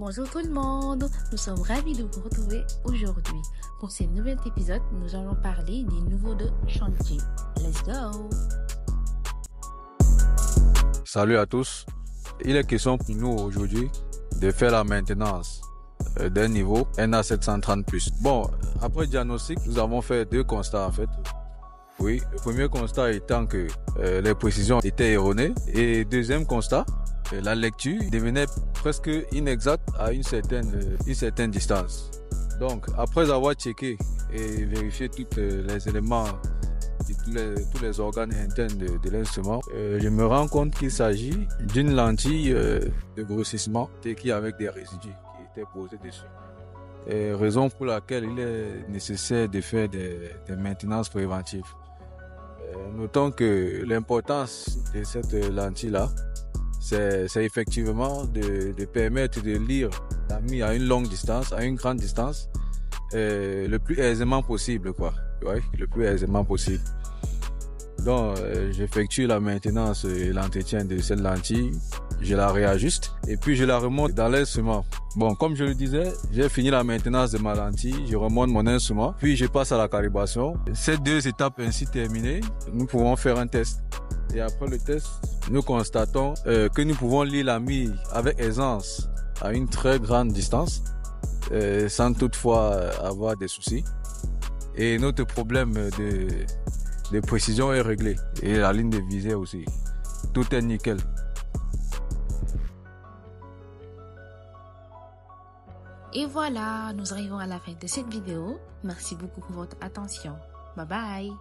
Bonjour tout le monde, nous sommes ravis de vous retrouver aujourd'hui. Pour ce nouvel épisode, nous allons parler des nouveaux de chantier. Let's go! Salut à tous. Il est question pour nous aujourd'hui de faire la maintenance d'un niveau NA730+. Bon, après diagnostic, nous avons fait deux constats en fait. Oui, le premier constat étant que les précisions étaient erronées et deuxième constat, la lecture devenait presque inexacte à une certaine distance. Donc, après avoir checké et vérifié tous les éléments et tous les organes internes de l'instrument, je me rends compte qu'il s'agit d'une lentille de grossissement qui avec des résidus qui étaient posés dessus. Raison pour laquelle il est nécessaire de faire des maintenances préventives. Notons que l'importance de cette lentille-là, c'est effectivement de permettre de lire la mie à une longue distance, à une grande distance, le plus aisément possible, quoi. Ouais, le plus aisément possible. Donc, j'effectue la maintenance et l'entretien de cette lentille, je la réajuste et puis je la remonte dans l'instrument. Bon, comme je le disais, j'ai fini la maintenance de ma lentille, je remonte mon instrument, puis je passe à la calibration. Ces deux étapes ainsi terminées, nous pouvons faire un test. Et après le test, nous constatons que nous pouvons lire la mie avec aisance à une très grande distance, sans toutefois avoir des soucis. Et notre problème de précision est réglé. Et la ligne de visée aussi. Tout est nickel. Et voilà, nous arrivons à la fin de cette vidéo. Merci beaucoup pour votre attention. Bye bye!